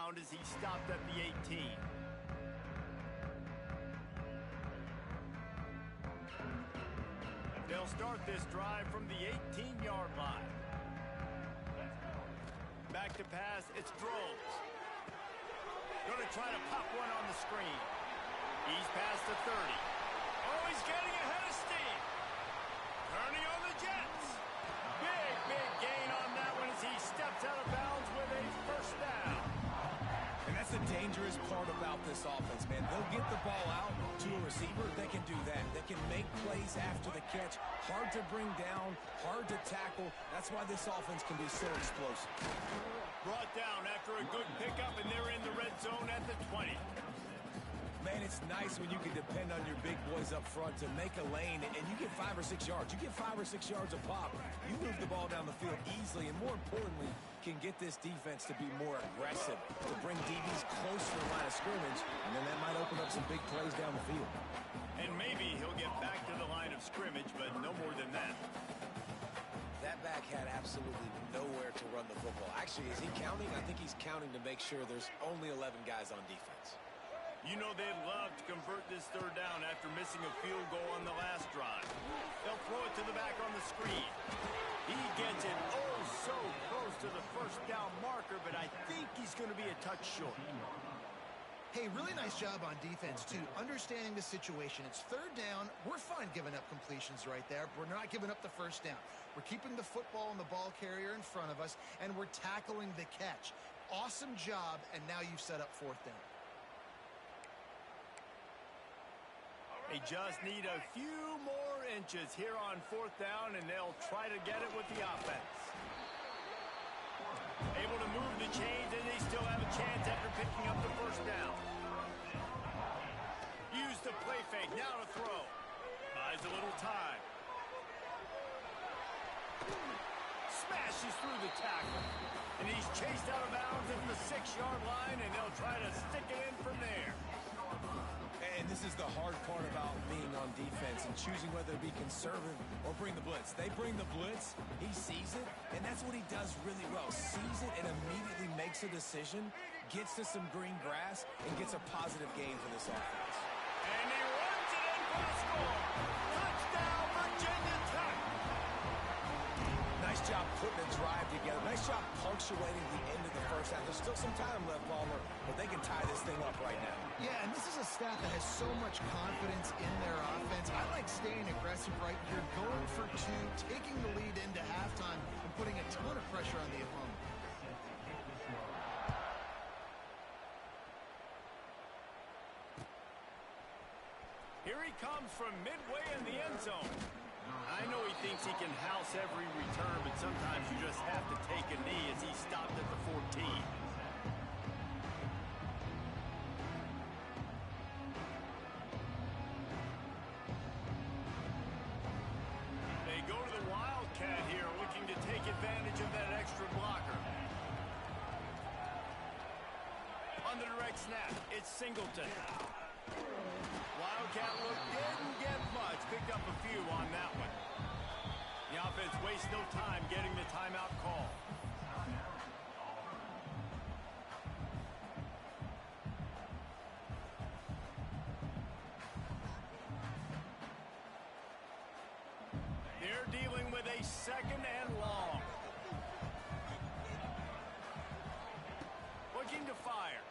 ground as he stopped at the 18. They'll start this drive from the 18-yard line. Back to pass, it's Droves. Going to try to pop one on the screen. He's past the 30. Oh, he's getting ahead of steam. Turning on the Jets. Big gain on that one as he steps out of bounds with a first down. And that's the dangerous part about this offense, man. They'll get the ball out to a receiver. They can do that. They can make plays after the catch. Hard to bring down, hard to tackle. That's why this offense can be so explosive. Brought down after a good pickup, and they're in the red zone at the 20. Man, it's nice when you can depend on your big boys up front to make a lane, and you get 5 or 6 yards. You get 5 or 6 yards a pop. You move the ball down the field easily, and more importantly, can get this defense to be more aggressive, to bring DBs close to the line of scrimmage, and then that might open up some big plays down the field. And maybe he'll get back to the line of scrimmage, but no more than that. That back had absolutely nowhere to run the football. Actually, is he counting? I think he's counting to make sure there's only 11 guys on defense. You know they'd love to convert this third down after missing a field goal on the last drive. They'll throw it to the back on the screen. He gets it so close to the first down marker, but I think he's going to be a touch short. Hey, really nice job on defense, too, understanding the situation. It's third down. We're fine giving up completions right there. We're not giving up the first down. We're keeping the football and the ball carrier in front of us, and we're tackling the catch. Awesome job, and now you've set up fourth down. They just need a few more inches here on fourth down, and they'll try to get it with the offense. Able to move the chains, and they still have a chance after picking up the first down. Use the play fake, now to throw. Buys a little time. Smashes through the tackle. And he's chased out of bounds at the 6-yard line, and they'll try to stick it in from there. And this is the hard part about being on defense and choosing whether to be conservative or bring the blitz. They bring the blitz, he sees it, and that's what he does really well. Sees it and immediately makes a decision, gets to some green grass, and gets a positive gain for this offense. And he runs it in for the score. Touchdown, Virginia Tech. Nice job putting a drive together. Nice job punctuating the end of the first half. There's still some time left, Palmer, but they can tie this thing up right now. Yeah, and this is a staff that has so much confidence in their offense. I like staying aggressive right here, going for two, taking the lead into halftime, and putting a ton of pressure on the opponent. Here he comes from midway in the end zone. I know he thinks he can house every return, but sometimes you just have to take a knee as he stopped at the 14. They go to the Wildcat here, looking to take advantage of that extra blocker. On the direct snap, it's Singleton. Wildcat look didn't get much, picked up a few on that one. The offense wastes no time getting the timeout call. They're dealing with a second and long. Looking to fire.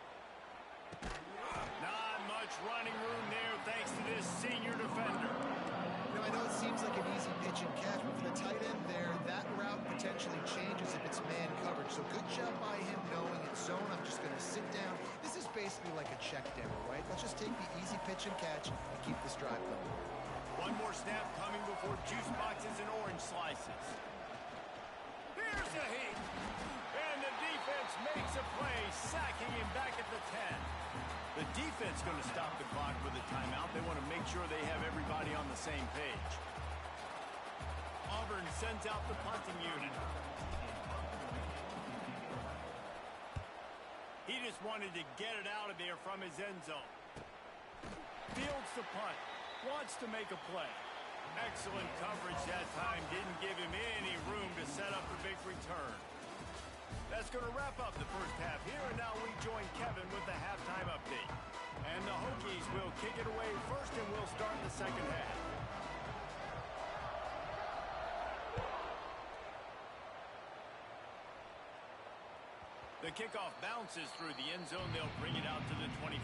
Not much running room there thanks to this senior defender. You know, I know it seems like an easy pitch and catch, but for the tight end there, that route potentially changes if it's man coverage. So good job by him knowing it's zone. I'm just going to sit down. This is basically like a check down, right? Let's just take the easy pitch and catch and keep this drive going. One more snap coming before juice boxes and orange slices. Here's the heat. And the defense makes a play, sacking him back at the 10. The defense going to stop the clock with a timeout. They want to make sure they have everybody on the same page. Auburn sends out the punting unit. He just wanted to get it out of there from his end zone. Fields the punt. Wants to make a play. Excellent coverage that time. Didn't give him any room to set up the big return. That's going to wrap up the first half here, and now we join Kevin with the halftime update. And the Hokies will kick it away first, and we'll start the second half. The kickoff bounces through the end zone. They'll bring it out to the 25.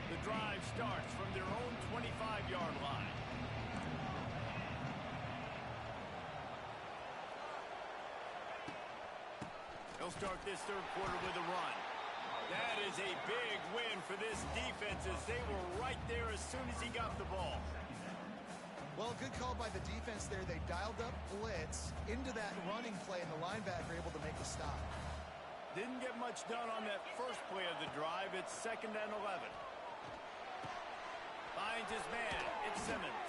The drive starts from their own 25-yard line. They'll start this third quarter with a run. That is a big win for this defense as they were right there as soon as he got the ball. Well, good call by the defense there. They dialed up blitz into that running play, and the linebacker able to make the stop. Didn't get much done on that first play of the drive. It's 2nd and 11. Finds his man. It's Simmons.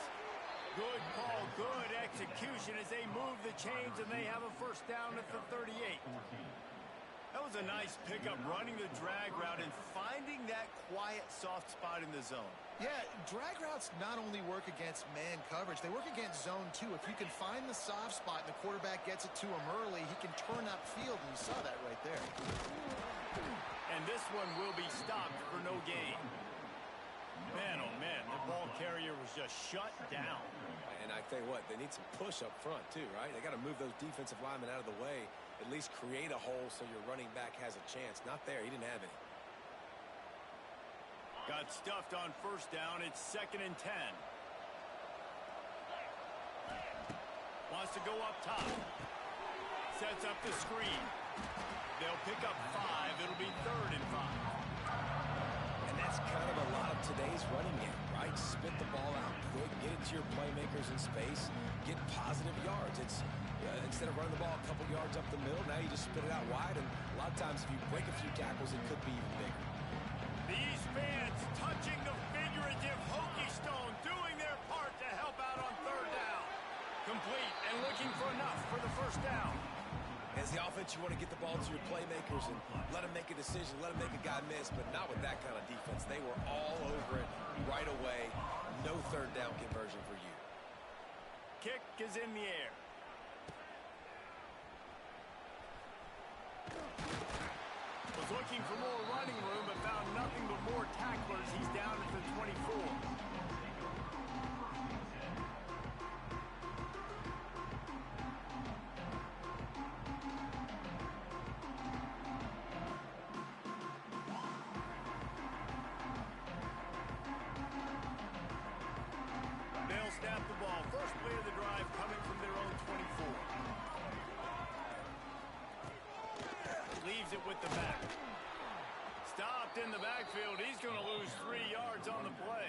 Good call, good execution as they move the chains, and they have a first down at the 38. That was a nice pickup, running the drag route and finding that quiet, soft spot in the zone. Yeah, drag routes not only work against man coverage, they work against zone too. If you can find the soft spot and the quarterback gets it to him early, he can turn upfield, and you saw that right there. And this one will be stopped for no gain. Man, oh man, the ball carrier was just shut down. And I tell you what, they need some push up front too, right? They got to move those defensive linemen out of the way, at least create a hole so your running back has a chance. Not there. He didn't have any. Got stuffed on first down. It's 2nd and 10. Wants to go up top. Sets up the screen. They'll pick up 5. It'll be 3rd and 5. And that's kind of a lot of today's running game, right? Spit the ball out quick, get it to your playmakers in space, get positive yards. It's instead of running the ball a couple yards up the middle, now you just spit it out wide, and a lot of times if you break a few tackles, it could be even bigger. These fans touching the figurative Hokie stone, doing their part to help out on 3rd down. Complete and looking for enough for the first down. As the offense, you want to get the ball to your playmakers and let them make a decision, let them make a guy miss, but not with that kind of defense. They were all over it right away. No 3rd down conversion for you. Kick is in the air. Was looking for more running room, but found nothing but more tacklers. He's down at the 24. They'll snap the ball. First play of the drive coming from their own 24. Leaves it with the back. Stopped in the backfield. He's going to lose 3 yards on the play.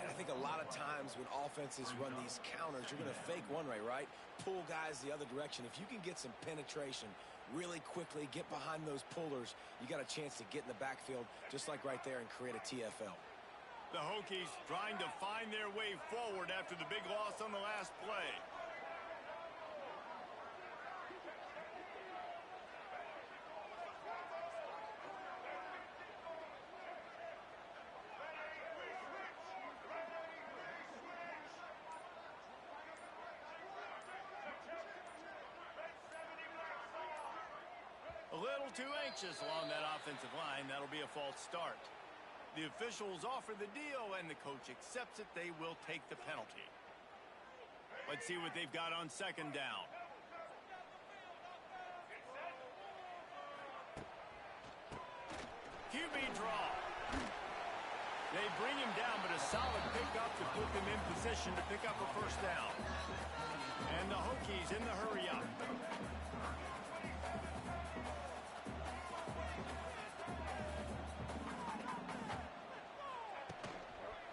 And I think a lot of times when offenses run these counters, you're going to fake one way, right? Pull guys the other direction. If you can get some penetration really quickly, get behind those pullers, you got a chance to get in the backfield just like right there and create a TFL. The Hokies trying to find their way forward after the big loss on the last play. A little too anxious along that offensive line. That'll be a false start. The officials offer the deal, and the coach accepts it. They will take the penalty. Let's see what they've got on 2nd down. QB draw. They bring him down, but a solid pickup to put them in position to pick up a first down. And the Hokies in the hurry up.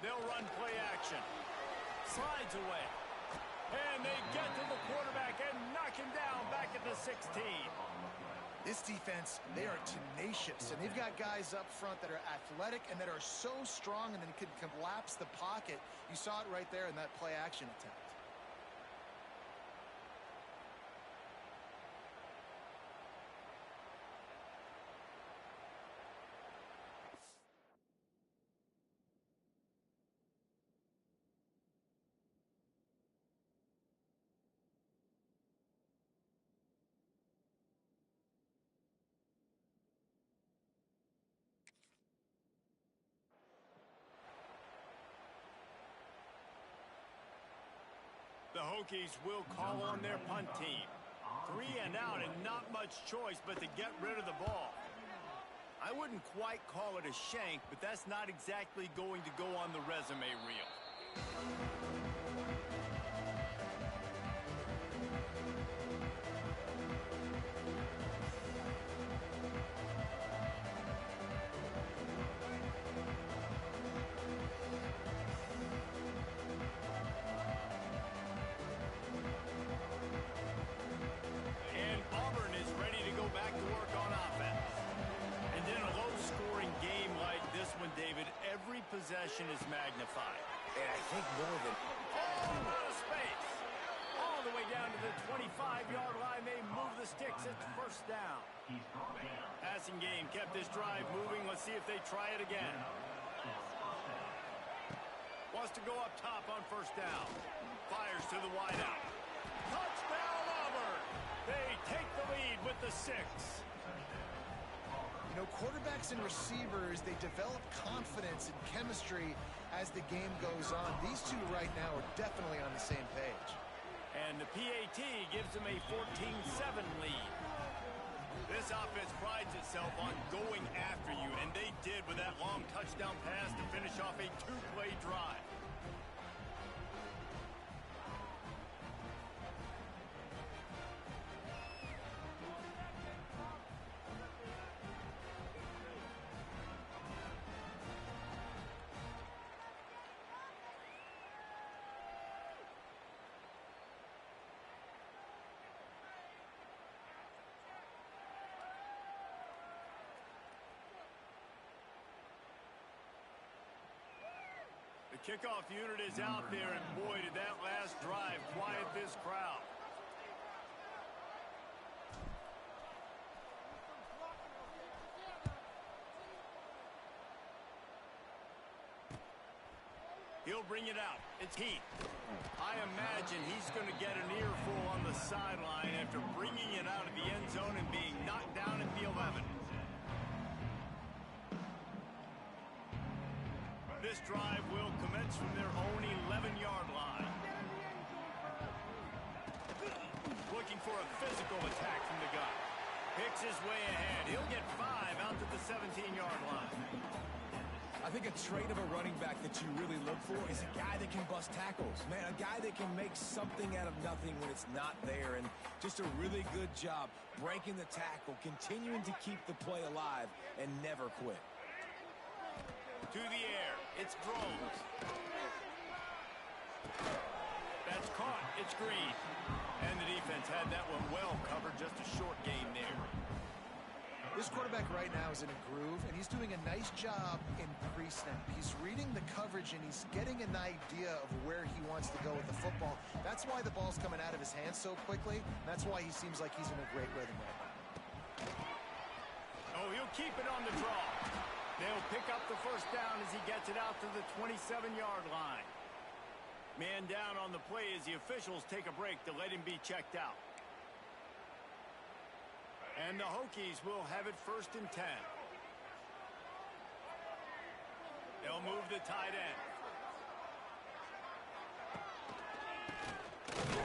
They'll run play action. Slides away. And they get to the quarterback and knock him down back at the 16. This defense, they are tenacious, and they've got guys up front that are athletic and that are so strong and then can collapse the pocket. You saw it right there in that play action attempt. the Hokies will call on their punt team. 3 and out and not much choice but to get rid of the ball. I wouldn't quite call it a shank, but that's not exactly going to go on the resume reel. And Auburn is ready to go back to work on offense. And in a low-scoring game like this one, David, every possession is magnified. And I think more than... Oh, out of space. All the way down to the 25-yard line. They move the sticks. It's first down. Passing game kept this drive moving. Let's see if they try it again. Wants to go up top on first down. Fires to the wideout. Touchdown, Auburn. They take the lead with the 6. You know, quarterbacks and receivers, they develop confidence and chemistry as the game goes on. These two right now are definitely on the same page. And the PAT gives them a 14-7 lead. This offense prides itself on going after you, and they did with that long touchdown pass to finish off a 2-play drive. The kickoff unit is out there, and boy, did that last drive quiet this crowd. He'll bring it out. It's Heath. I imagine he's going to get an earful on the sideline after bringing it out of the end zone and being knocked down at the 11. This drive will commence from their own 11-yard line. Looking for a physical attack from the gun. Picks his way ahead. He'll get 5 out to the 17-yard line. I think a trait of a running back that you really look for is a guy that can bust tackles. Man, a guy that can make something out of nothing when it's not there. And just a really good job breaking the tackle, continuing to keep the play alive, and never quit. To the air. It's Drones. That's caught. It's Green. And the defense had that one well covered. Just a short gain there. This quarterback right now is in a groove, and he's doing a nice job in pre-snap. He's reading the coverage, and he's getting an idea of where he wants to go with the football. That's why the ball's coming out of his hands so quickly. That's why he seems like he's in a great rhythm right now. Oh, he'll keep it on the draw. They'll pick up the first down as he gets it out to the 27-yard line. Man down on the play as the officials take a break to let him be checked out. And the Hokies will have it first and 10. They'll move the tight end.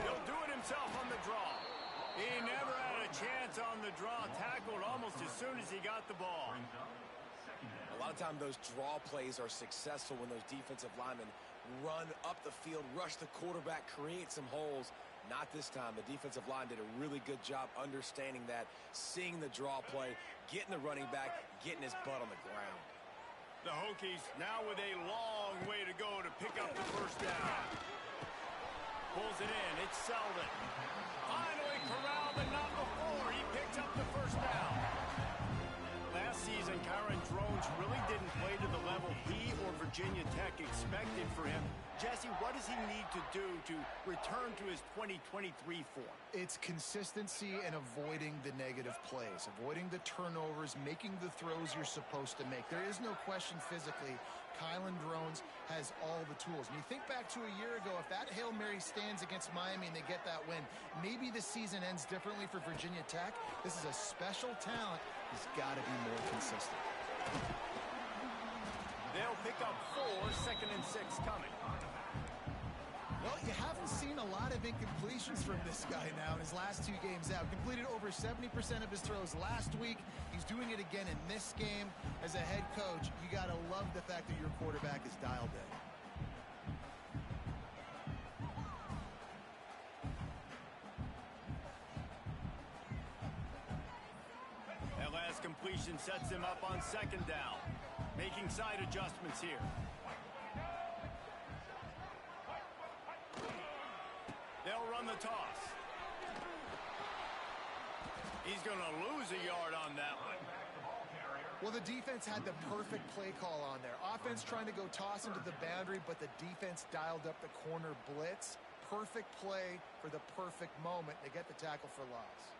He'll do it himself on the draw. He never had a chance on the draw. Tackled almost as soon as he got the ball. A lot of times those draw plays are successful when those defensive linemen run up the field, rush the quarterback, create some holes. Not this time. The defensive line did a really good job understanding that, seeing the draw play, getting the running back, getting his butt on the ground. The Hokies now with a long way to go to pick up the first down. Pulls it in. It's Selden. Finally corralled, but not before. He picks up the first down. Last season, Kyron Drones really didn't play to the level he or Virginia Tech expected for him. Jesse, what does he need to do to return to his 2023 form? It's consistency and avoiding the negative plays, avoiding the turnovers, making the throws you're supposed to make. There is no question physically, Kyron Drones has all the tools. And you think back to a year ago, if that Hail Mary stands against Miami and they get that win, maybe the season ends differently for Virginia Tech. This is a special talent. He's got to be more consistent. They'll pick up 4, 2nd and 6 coming. Well, you haven't seen a lot of incompletions from this guy now in his last 2 games out. Completed over 70% of his throws last week. He's doing it again in this game. As a head coach, you got to love the fact that your quarterback is dialed in. That last completion sets him up on 2nd down. Making side adjustments here. They'll run the toss. He's going to lose a yard on that one. Well, the defense had the perfect play call on there. Offense trying to go toss into the boundary, but the defense dialed up the corner blitz. Perfect play for the perfect moment. They get the tackle for loss.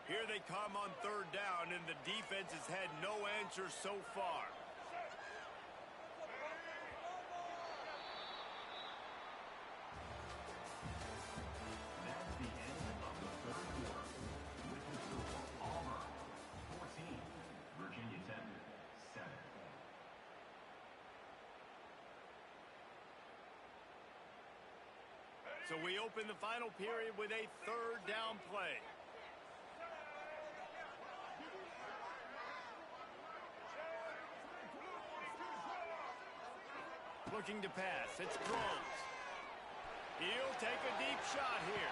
Here they come on 3rd down, and the defense has had no answer so far. That's the end of the 3rd quarter. With the score, Auburn 14, Virginia Tech 7. So we open the final period with a 3rd down play. Looking to pass. It's Groves. He'll take a deep shot here.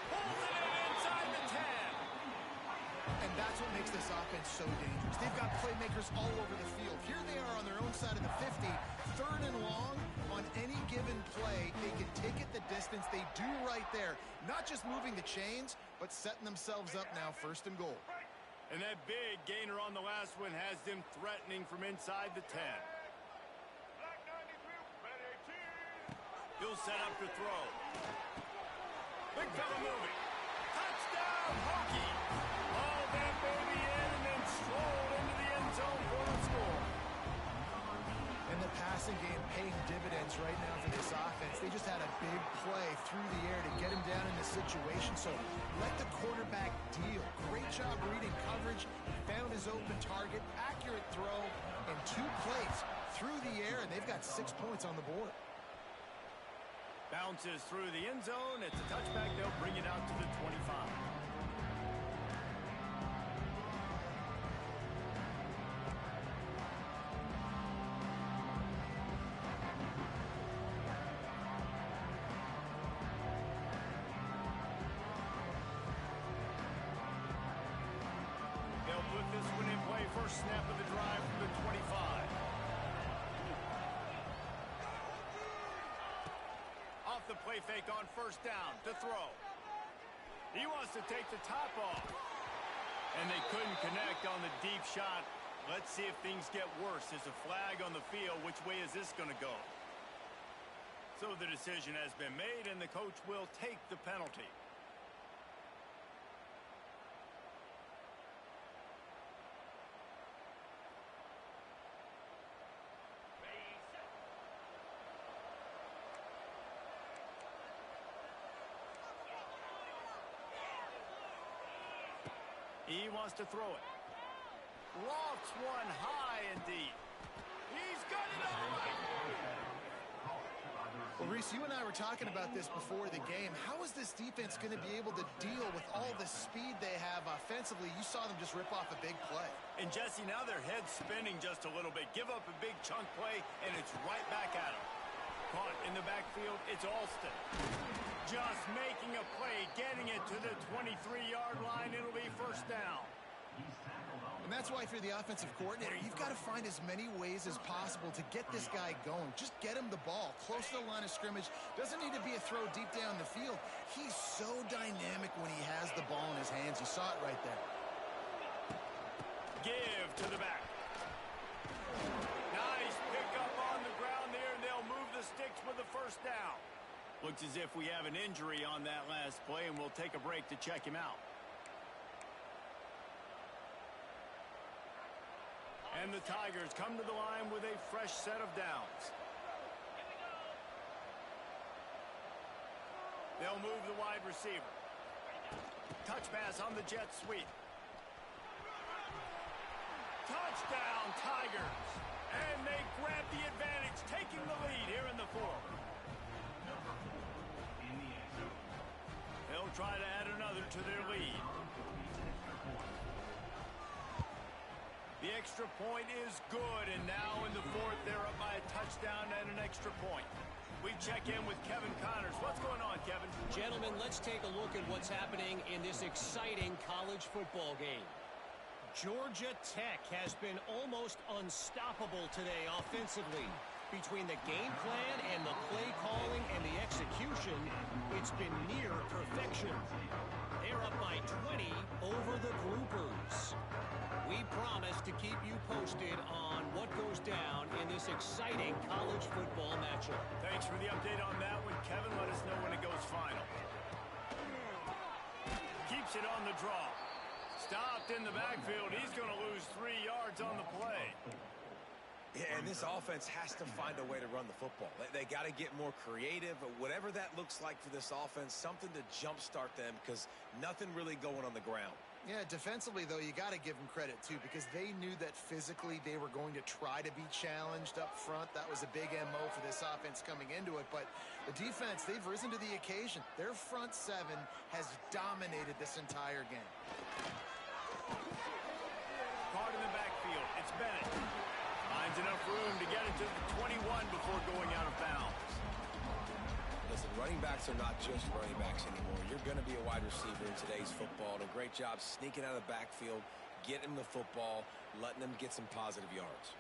Pulls it in inside the 10. And that's what makes this offense so dangerous. They've got playmakers all over the field. Here they are on their own side of the 50. 3rd and long. On any given play, they can take it the distance. They do right there. Not just moving the chains, but setting themselves up now 1st and goal. And that big gainer on the last one has them threatening from inside the 10. He'll set up to throw. Big fella moving. Touchdown, Hokie. All that baby in and then strolled into the end zone for the score. And the passing game paying dividends right now for this offense. They just had a big play through the air to get him down in this situation. So let the quarterback deal. Great job reading coverage. Found his open target. Accurate throw. And 2 plays through the air, and they've got 6 points on the board. Bounces through the end zone. It's a touchback. They'll bring it out to the 25. They'll put this one in play. First snap of the drive from the 25. The play fake on 1st down to throw. He wants to take the top off. And they couldn't connect on the deep shot. Let's see if things get worse. There's a flag on the field. Which way is this going to go? So the decision has been made, and the coach will take the penalty. He wants to throw it. Lofts one high and deep. He's got it all right. Well, Reese, you and I were talking about this before the game. How is this defense going to be able to deal with all the speed they have offensively? You saw them just rip off a big play. And, Jesse, now their head's spinning just a little bit. Give up a big chunk play, and it's right back at them. Caught in the backfield, it's Alston. Just making a play, getting it to the 23-yard line. It'll be 1st down. And that's why if you're the offensive coordinator, you've got to find as many ways as possible to get this guy going. Just get him the ball close to the line of scrimmage. Doesn't need to be a throw deep down the field. He's so dynamic when he has the ball in his hands. You saw it right there. Give to the back. Nice pick up on the ground there, and they'll move the sticks with the 1st down. Looks as if we have an injury on that last play, and we'll take a break to check him out. And the Tigers come to the line with a fresh set of downs. They'll move the wide receiver. Touch pass on the jet sweep. Touchdown, Tigers. And they grab the advantage, taking the lead here in the 4th. They'll try to add another to their lead. The extra point is good, and now in the fourth, they're up by a touchdown and an extra point. We check in with Kevin Connors. What's going on, Kevin? Gentlemen, let's take a look at what's happening in this exciting college football game. Georgia Tech has been almost unstoppable today offensively. Between the game plan and the play calling and the execution, it's been near perfection. They're up by 20 over the Groupers. We promise to keep you posted on what goes down in this exciting college football matchup. Thanks for the update on that one, Kevin. Let us know when it goes final. Keeps it on the draw. Stopped in the backfield. He's going to lose 3 yards on the play. Yeah, and this offense has to find a way to run the football. They got to get more creative, whatever that looks like for this offense, something to jumpstart them because nothing really going on the ground. Yeah, defensively, though, you got to give them credit, too, because they knew that physically they were going to try to be challenged up front. That was a big MO for this offense coming into it. But the defense, they've risen to the occasion. Their front seven has dominated this entire game. Caught in the backfield. It's Bennett. Finds enough room to get it to the 21 before going out of bounds. Listen, running backs are not just running backs anymore. You're going to be a wide receiver in today's football. And a great job sneaking out of the backfield, getting the football, letting them get some positive yards.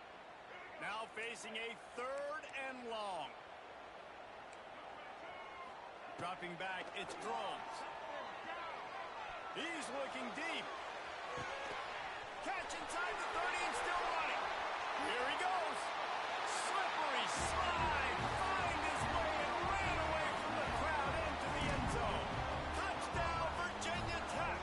Now facing a 3rd and long. Dropping back, it's Drones. He's looking deep. Catch inside the 30 and still running. Here he goes. Slippery slide. Find his way and ran away from the crowd into the end zone. Touchdown, Virginia Tech.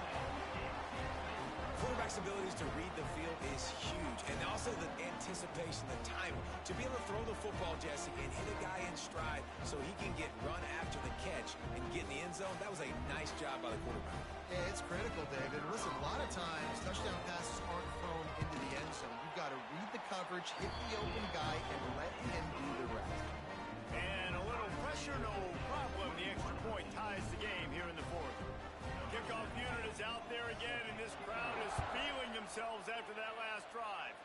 Quarterback's abilities to read the field is huge. And also the anticipation, the timing. To be able to throw the football, Jesse, and hit a guy in stride so he can get run after the catch and get in the end zone, that was a nice job by the quarterback. Yeah, it's critical, David. Listen, a lot of times touchdown passes aren't thrown into the end zone. You've got to read the coverage, hit the open guy, and let him do the rest. And a little pressure, no problem. The extra point ties the game here in the fourth. Kickoff unit is out there again, and this crowd is feeling themselves after that last drive.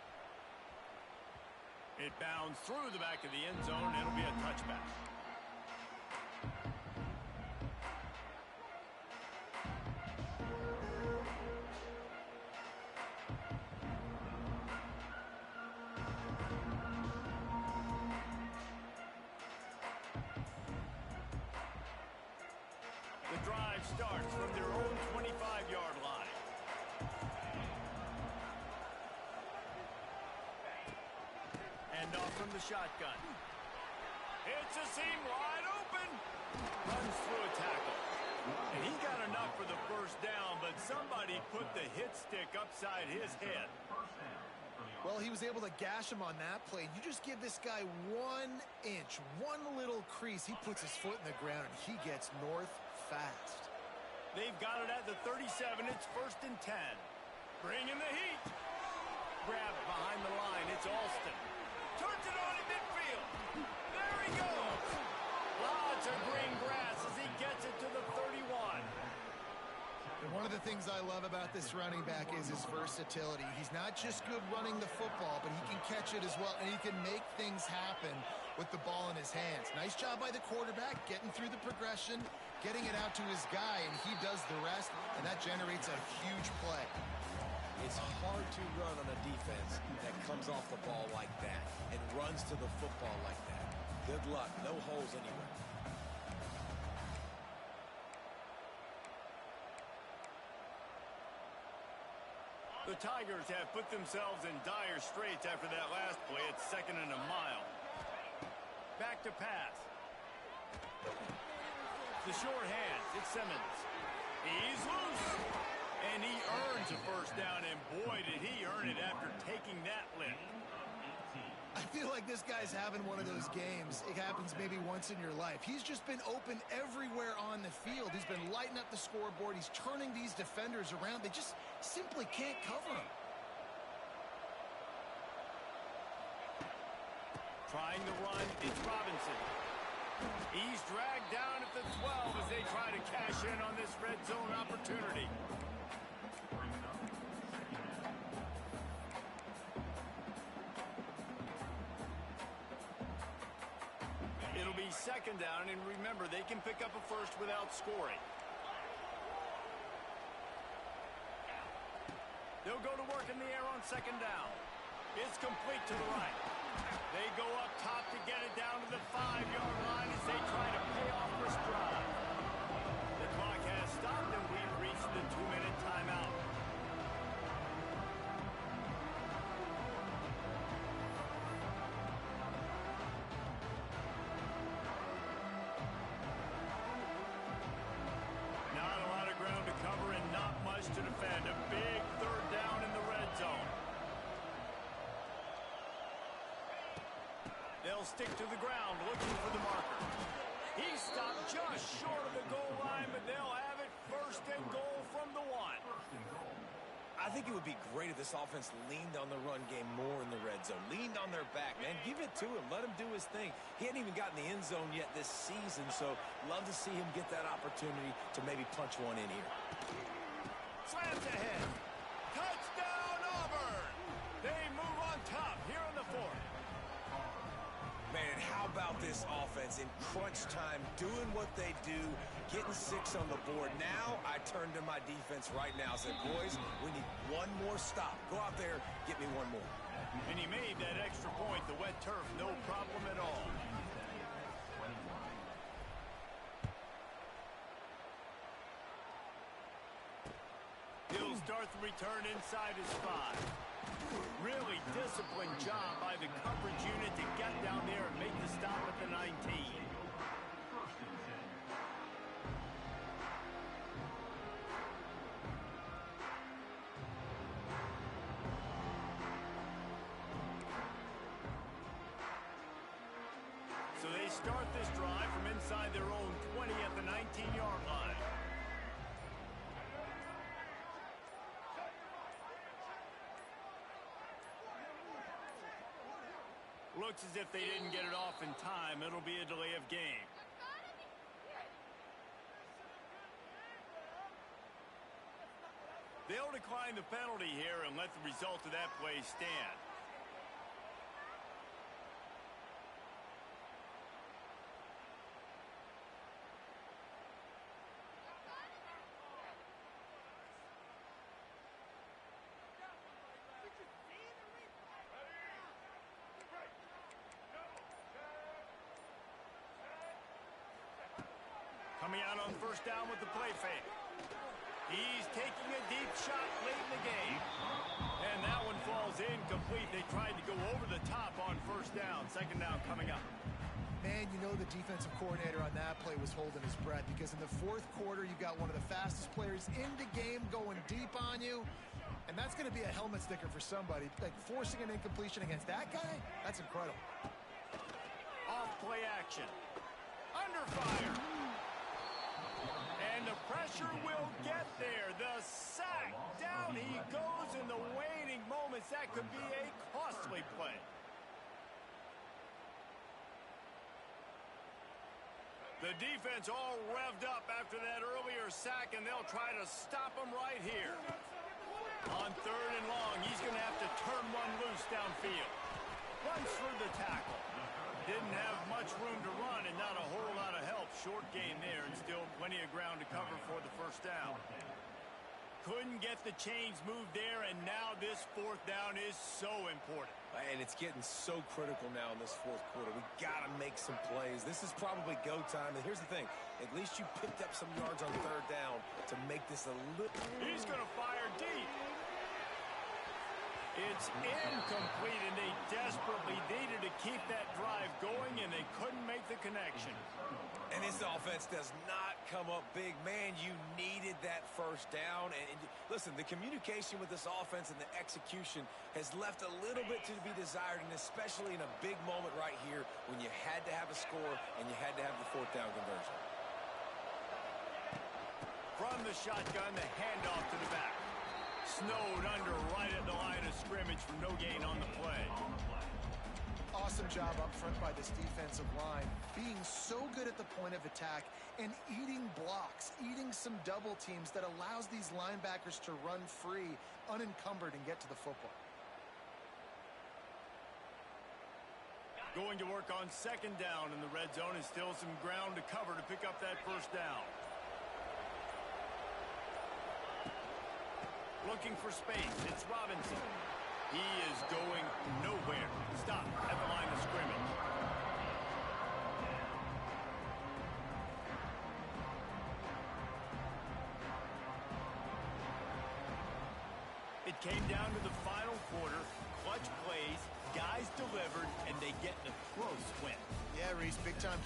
It bounds through the back of the end zone, and it'll be a touchback. The drive starts from their own 25-yard line. Hand off from the shotgun. It's a seam wide open. Runs through a tackle. And he got enough for the first down, but somebody put the hit stick upside his head. Well, he was able to gash him on that play. You just give this guy 1 inch, one little crease. He puts his foot in the ground, and he gets north fast. They've got it at the 37. It's 1st and 10. Bring in the heat. Grabbed behind the line. It's Alston. Turns it on in midfield. There he goes. Lots of green grass as he gets it to the 31. And one of the things I love about this running back is his versatility. He's not just good running the football, but he can catch it as well, and he can make things happen with the ball in his hands. Nice job by the quarterback, getting through the progression, getting it out to his guy, and he does the rest, and that generates a huge play. It's hard to run on a defense that comes off the ball like that and runs to the football like that. Good luck. No holes anywhere. The Tigers have put themselves in dire straits after that last play. It's 2nd and a mile. Back to pass. The short hands. It's Simmons. He's loose. And he earns a first down, and boy, did he earn it after taking that lift. I feel like this guy's having one of those games. It happens maybe once in your life. He's just been open everywhere on the field. He's been lighting up the scoreboard. He's turning these defenders around. They just simply can't cover him. Trying the run, it's Robinson. He's dragged down at the 12 as they try to cash in on this red zone opportunity. It'll be second down, and remember, they can pick up a first without scoring. They'll go to work in the air on second down. It's complete to the right. They go up top to get it down to the 5-yard line as they try to pay off this drive. The clock has stopped, and we've reached the 2-minute timeout. Not a lot of ground to cover and not much to defend. A big third down in the red zone. They'll stick to the ground looking for the marker. He stopped just short of the goal line, but they'll have it first and goal from the 1. I think it would be great if this offense leaned on the run game more in the red zone. Leaned on their back, man. Give it to him. Let him do his thing. He hadn't even gotten the end zone yet this season, so love to see him get that opportunity to maybe punch one in here. Slams ahead. Touchdown, Auburn! They move on top here in the 4th. Man, how about this offense in crunch time, doing what they do, getting 6 on the board. Now I turn to my defense right now and say, boys, we need one more stop. Go out there, get me one more. And he made that extra point. The wet turf, no problem at all. He'll start the return inside his 5. Really disciplined job by the coverage unit to get down there and make the stop at the 19. So they start this drive from inside their own 20 at the 19-yard line. Looks as if they didn't get it off in time. It'll be a delay of game. They'll decline the penalty here and let the result of that play stand. Coming out on first down with the play fake. He's taking a deep shot late in the game. And that one falls incomplete. They tried to go over the top on first down. Second down coming up. Man, you know the defensive coordinator on that play was holding his breath because in the 4th quarter, you got one of the fastest players in the game going deep on you. And that's going to be a helmet sticker for somebody. Like forcing an incompletion against that guy, that's incredible. Off play action. Under fire. And the pressure will get there. The sack. Down he goes in the waning moments. That could be a costly play. The defense all revved up after that earlier sack, and they'll try to stop him right here. On 3rd and long, he's going to have to turn one loose downfield. Runs through the tackle. Didn't have much room to run and not a whole lot of help. Short gain there and still plenty of ground to cover for the first down. Couldn't get the chains moved there, and now this 4th down is so important. And it's getting so critical now in this 4th quarter. We got to make some plays. This is probably go time. And here's the thing. At least you picked up some yards on 3rd down to make this a little... He's going to fire deep. It's incomplete, and they desperately needed to keep that drive going, and they couldn't make the connection. And this offense does not come up big. Man, you needed that first down. And listen, the communication with this offense and the execution has left a little bit to be desired, and especially in a big moment right here when you had to have a score and you had to have the 4th down conversion. From the shotgun, the handoff to the back. Snowed under right at the line of scrimmage for no gain on the play. Awesome job up front by this defensive line, being so good at the point of attack and eating blocks, eating some double teams that allows these linebackers to run free, unencumbered, and get to the football. Going to work on second down in the red zone, and still some ground to cover to pick up that first down. Looking for space, it's Robinson. He is going nowhere. Stop at the line of scrimmage. It came down to the final quarter. Clutch plays, guys delivered, and they get a close win. Yeah, Reese, big time play.